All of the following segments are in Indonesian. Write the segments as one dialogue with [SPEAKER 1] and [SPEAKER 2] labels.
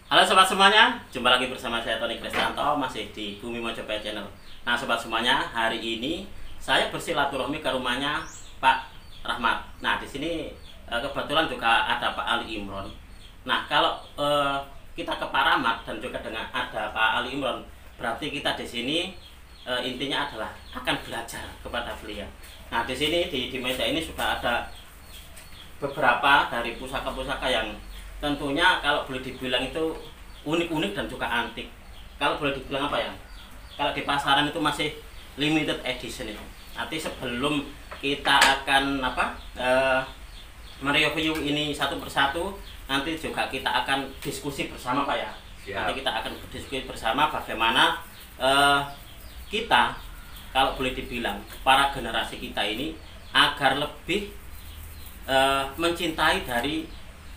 [SPEAKER 1] Halo sobat semuanya, jumpa lagi bersama saya Tony Kristanto, masih di Bumi Mojopahit Channel. Nah sobat semuanya, hari ini saya bersilaturahmi ke rumahnya Pak Rahmat. Nah di sini kebetulan juga ada Pak Ali Imron. Nah kalau kita ke Pak Rahmat dan juga dengan ada Pak Ali Imron, berarti kita di sini intinya adalah akan belajar kepada beliau. Nah di sini di meja ini sudah ada beberapa dari pusaka-pusaka yang tentunya kalau boleh dibilang itu unik-unik dan juga antik. Kalau boleh dibilang apa ya? Kalau di pasaran itu masih limited edition itu. Nanti sebelum kita akan mereview ini satu persatu, nanti juga kita akan diskusi bersama Pak ya.
[SPEAKER 2] Siap.
[SPEAKER 1] Nanti kita akan berdiskusi bersama bagaimana kita kalau boleh dibilang para generasi kita ini agar lebih mencintai dari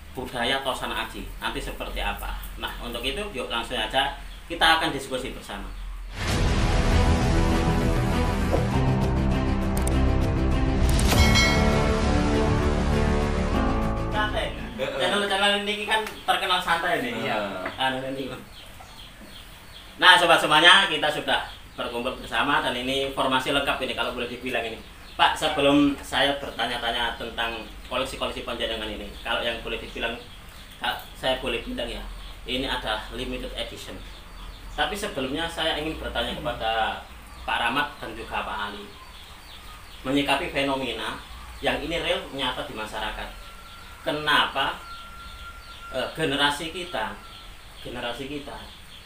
[SPEAKER 1] budaya Tosan Aji nanti seperti apa. Nah untuk itu yuk langsung aja kita akan diskusi bersama. Santai. Channel ini kan terkenal santai nih. Nah sobat semuanya, kita sudah berkumpul bersama dan ini formasi lengkap ini kalau boleh dibilang ini. Pak, sebelum saya bertanya-tanya tentang koleksi-koleksi panjenengan ini, kalau yang boleh dibilang, saya boleh bilang ya, ini adalah limited edition. Tapi sebelumnya saya ingin bertanya kepada Pak Rahmat dan juga Pak Ali, menyikapi fenomena yang ini real nyata di masyarakat. Kenapa generasi kita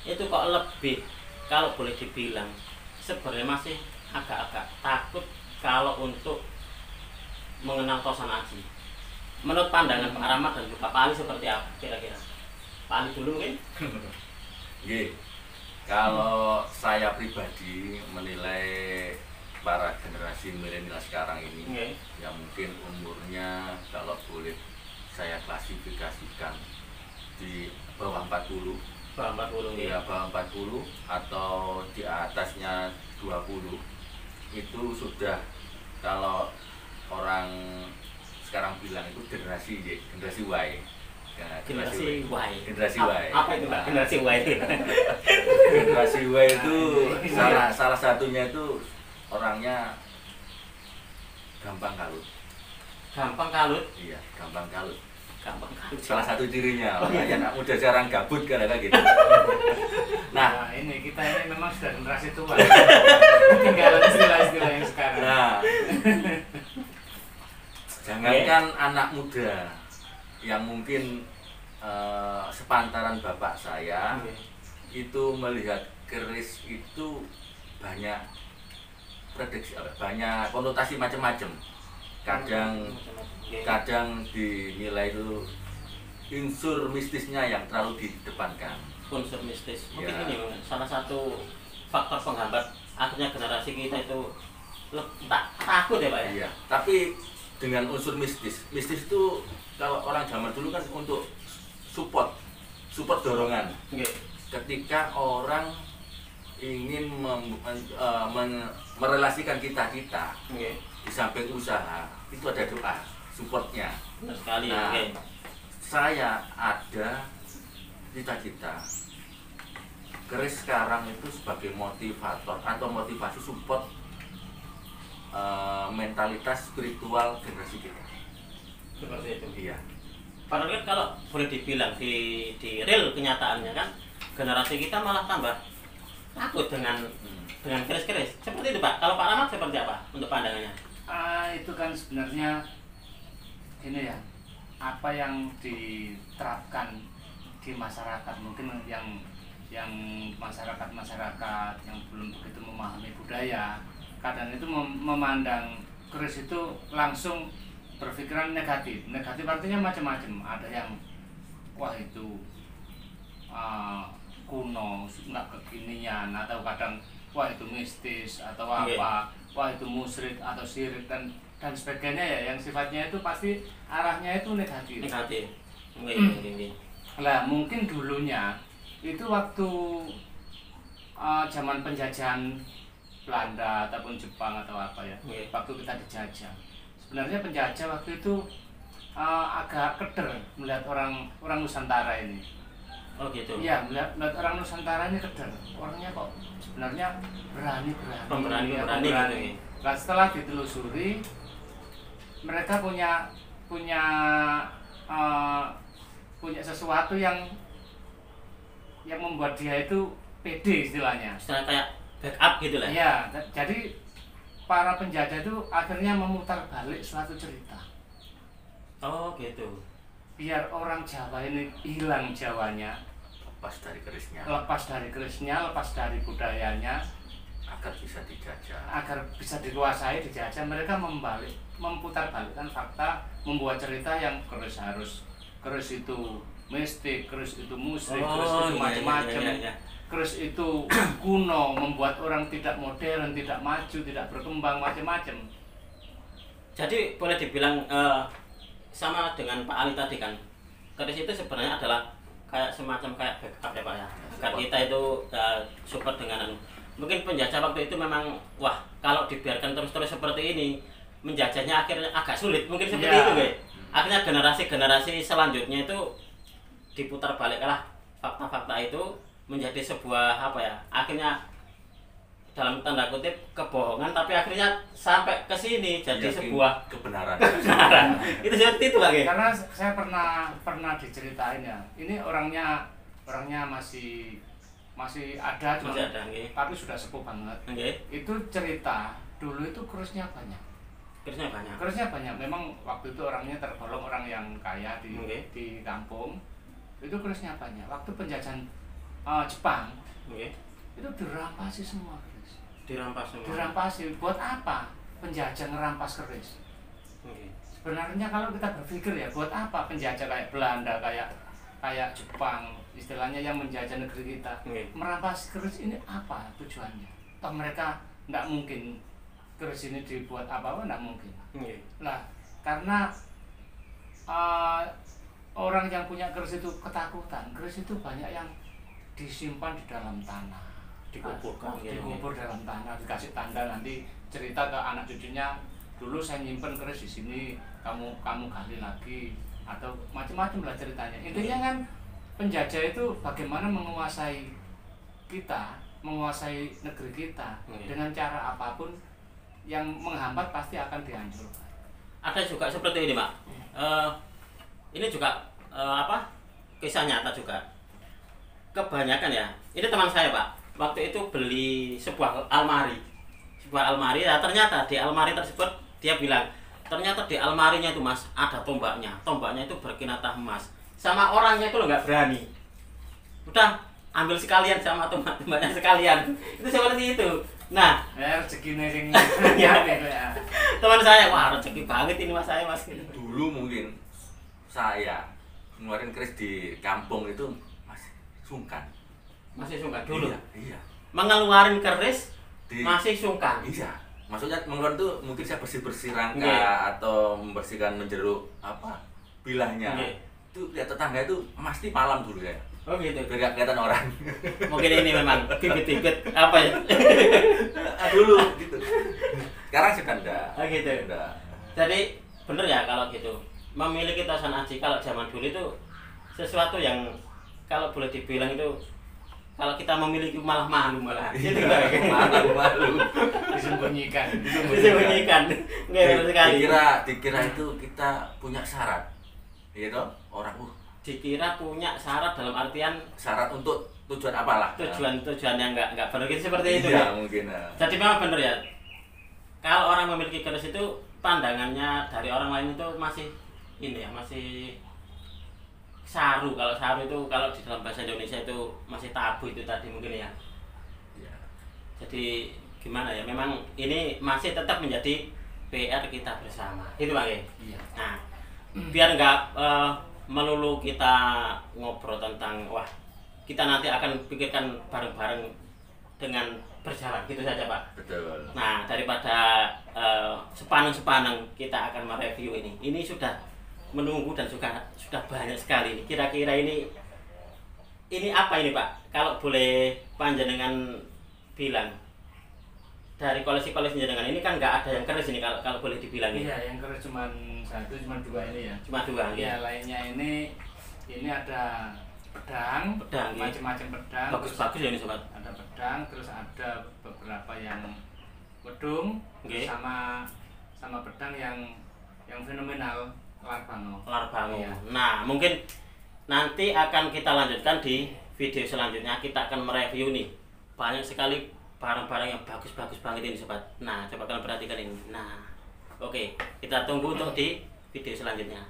[SPEAKER 1] itu kok lebih, kalau boleh dibilang, sebenarnya masih agak-agak takut kalau untuk mengenal Tosan Aji. Menurut pandangan Pak Rahmat dan juga Pak Ali seperti apa kira-kira? Pak Ali dulu mungkin?
[SPEAKER 2] Kalau saya pribadi menilai para generasi milenial sekarang ini, yang mungkin umurnya kalau boleh saya klasifikasikan di bawah 40,
[SPEAKER 1] Bawah 40
[SPEAKER 2] ya bawah 40 atau di atasnya 20, itu sudah, kalau orang sekarang bilang itu generasi Y. Ya,
[SPEAKER 1] generasi Y.
[SPEAKER 2] Generasi Y.
[SPEAKER 1] Apa itu Pak? Generasi Y itu?
[SPEAKER 2] Generasi Y itu salah satunya itu orangnya gampang kalut.
[SPEAKER 1] Gampang kalut.
[SPEAKER 2] Iya, gampang kalut.
[SPEAKER 1] Gampang kalut.
[SPEAKER 2] Salah satu cirinya, makanya anak muda sekarang gabut kadang gitu.
[SPEAKER 3] Nah, ini kita ini memang sudah generasi tua. Tinggalan istilah-istilah yang sekarang.
[SPEAKER 2] Nah, jangankan anak muda yang mungkin sepantaran bapak saya itu melihat keris itu banyak prediksi, banyak konotasi macam-macam. Kadang dinilai itu unsur mistisnya yang terlalu didepankan.
[SPEAKER 1] Unsur mistis. Mungkin
[SPEAKER 2] Ya.
[SPEAKER 1] ini salah satu faktor penghambat akhirnya generasi kita itu takut ya Pak ya?
[SPEAKER 2] Iya, tapi dengan unsur mistis. Mistis itu kalau orang zaman dulu kan untuk support dorongan. Ketika orang ingin merelasikan kita di samping usaha, itu ada doa supportnya.
[SPEAKER 1] Benar sekali.
[SPEAKER 2] Nah, saya ada cita-cita keris sekarang itu sebagai motivator atau motivasi support mentalitas spiritual generasi kita.
[SPEAKER 1] Seperti itu.
[SPEAKER 2] Iya.
[SPEAKER 1] Padahal kan kalau boleh dibilang di real kenyataannya kan generasi kita malah tambah takut dengan keris-keris. Seperti itu Pak. Kalau Pak Rahmat seperti apa untuk pandangannya?
[SPEAKER 3] Itu kan sebenarnya ini ya, apa yang diterapkan di masyarakat, mungkin yang masyarakat yang belum begitu memahami budaya, kadang itu memandang keris itu langsung berpikiran negatif. Negatif artinya macam-macam. Ada yang wah itu kuno, nggak kekinian, atau kadang wah itu mistis atau apa, wah itu musyrik atau syirik dan sebagainya ya, yang sifatnya itu pasti arahnya itu negatif.
[SPEAKER 1] Negatif.
[SPEAKER 3] Lah mungkin dulunya itu waktu zaman penjajahan Belanda ataupun Jepang atau apa ya, waktu kita dijajah, sebenarnya penjajah waktu itu agak keder melihat orang Nusantara ini.
[SPEAKER 1] Oh gitu.
[SPEAKER 3] Iya, melihat orang Nusantara ini keder. Orangnya kok sebenarnya berani.
[SPEAKER 1] Pemberani
[SPEAKER 3] Ya,
[SPEAKER 1] gitu. Ya.
[SPEAKER 3] Nah, setelah ditelusuri, mereka punya sesuatu yang membuat dia itu pede istilahnya.
[SPEAKER 1] Istilah kayak backup gitu lah.
[SPEAKER 3] Iya, jadi para penjajah itu akhirnya memutar balik suatu cerita.
[SPEAKER 1] Oh gitu.
[SPEAKER 3] Biar orang Jawa ini hilang Jawanya,
[SPEAKER 2] lepas dari kerisnya,
[SPEAKER 3] lepas dari budayanya,
[SPEAKER 2] agar bisa dijajah,
[SPEAKER 3] agar bisa dikuasai, dijajah. Mereka memutar balikkan fakta, membuat cerita yang keris itu mistik, keris itu musyrik, keris itu macam-macam.
[SPEAKER 1] Iya.
[SPEAKER 3] Keris itu kuno, membuat orang tidak modern, tidak maju, tidak berkembang, macam-macam.
[SPEAKER 1] Jadi boleh dibilang sama dengan Pak Ali tadi kan, keris itu sebenarnya adalah kayak semacam kayak backup ya Pak ya. Agar kita itu support dengan mungkin penjajah waktu itu memang wah kalau dibiarkan terus seperti ini menjajahnya akhirnya agak sulit mungkin seperti itu guys. Akhirnya generasi selanjutnya itu diputar baliklah fakta-fakta itu menjadi sebuah apa ya, akhirnya dalam tanda kutip kebohongan tapi akhirnya sampai ke sini jadi sebuah
[SPEAKER 2] kebenaran.
[SPEAKER 1] Itu seperti itu Pak.
[SPEAKER 3] Karena saya pernah diceritain ya, ini orangnya masih ada cuma tapi sudah sepuh banget. Itu cerita dulu itu kerisnya banyak. Memang waktu itu orangnya tergolong orang yang kaya di kampung. Itu kerisnya banyak. Waktu penjajahan Jepang itu dirampasi semua keris. Dirampasi. Buat apa penjajah ngerampas keris? Sebenarnya kalau kita berpikir ya, buat apa penjajah kayak Belanda, kayak Jepang, istilahnya yang menjajah negeri kita, merampas keris ini apa tujuannya? Toh mereka tidak mungkin keris ini dibuat apa-apa, tidak mungkin. Nah, karena orang yang punya keris itu ketakutan, keris itu banyak yang disimpan di dalam tanah, dikubur dalam tanah, dikasih tanda nanti cerita ke anak cucunya, dulu saya nyimpen keris di sini, kamu gali lagi, atau macam-macam lah ceritanya. Intinya kan penjajah itu bagaimana menguasai kita, menguasai negeri kita dengan cara apapun yang menghambat pasti akan dihancurkan.
[SPEAKER 1] Ada juga seperti ini Pak. Ini juga kisah nyata juga. Kebanyakan ya, ini teman saya Pak, waktu itu beli sebuah almari, ya, ternyata di almari tersebut dia bilang ternyata di almarinya itu Mas ada tombaknya itu berkinatah emas, sama orangnya itu lo nggak berani, udah ambil sekalian sama tombaknya sekalian, itu seperti itu. Nah,
[SPEAKER 3] rezeki nih
[SPEAKER 1] teman saya, wah rezeki banget ini Mas saya Mas.
[SPEAKER 2] Dulu mungkin saya ngeluarin keris di kampung itu
[SPEAKER 1] masih sungkan dulu.
[SPEAKER 2] Iya.
[SPEAKER 1] Mengeluarin keris masih sungkan.
[SPEAKER 2] Iya. Maksudnya mengeluarkan tuh mungkin saya bersih rangka atau membersihkan menjeruk bilahnya. Itu lihat tetangga itu pasti malam dulu ya.
[SPEAKER 1] Oh gitu.
[SPEAKER 2] Biar gak kelihatan orang.
[SPEAKER 1] Mungkin ini memang bibit-bibit apa ya?
[SPEAKER 2] Dulu gitu. Sekarang sudah enggak.
[SPEAKER 1] Oh gitu.
[SPEAKER 2] Enggak.
[SPEAKER 1] Jadi bener ya kalau gitu. Memiliki tasan aji kalau zaman dulu itu sesuatu yang kalau boleh dibilang itu kalau kita memiliki malah malu gitu
[SPEAKER 2] malu
[SPEAKER 3] disembunyikan
[SPEAKER 1] nggak sekali.
[SPEAKER 2] Dikira itu kita punya syarat gitu orang
[SPEAKER 1] dikira punya syarat dalam artian
[SPEAKER 2] syarat untuk tujuan apalah,
[SPEAKER 1] tujuan yang nggak benar gitu seperti itu
[SPEAKER 2] ya mungkin ya.
[SPEAKER 1] Jadi memang benar ya kalau orang memiliki keris itu pandangannya dari orang lain itu masih masih saru. Kalau saru itu kalau di dalam bahasa Indonesia itu masih tabu itu tadi mungkin ya. Jadi gimana ya, memang ini masih tetap menjadi PR kita bersama itu Bang ya. Nah biar nggak melulu kita ngobrol tentang wah kita nanti akan pikirkan bareng-bareng dengan berjalan gitu saja Pak.
[SPEAKER 2] Betul.
[SPEAKER 1] Nah daripada sepaneng-sepaneng kita akan mereview ini sudah menunggu dan sudah banyak sekali. Kira-kira ini apa ini Pak? Kalau boleh panjenengan bilang dari koleksi-koleksi jenengan ini kan nggak ada yang keris ini kalau boleh dibilang ini.
[SPEAKER 3] Iya, yang keris cuma dua ini ya.
[SPEAKER 1] Cuma dua.
[SPEAKER 3] Iya, lainnya ini ada pedang,
[SPEAKER 1] Pedang, iya.
[SPEAKER 3] macam-macam pedang.
[SPEAKER 1] Bagus-bagus ya ini sobat.
[SPEAKER 3] Ada pedang, terus ada beberapa yang wedung,
[SPEAKER 1] Nggih.
[SPEAKER 3] sama pedang yang fenomenal Larbango.
[SPEAKER 1] Larbango.
[SPEAKER 3] Iya.
[SPEAKER 1] Nah, mungkin nanti akan kita lanjutkan di video selanjutnya. Kita akan mereview nih banyak sekali barang-barang yang bagus-bagus banget ini sobat. Nah, coba kalian perhatikan ini. Nah, oke, kita tunggu untuk di video selanjutnya.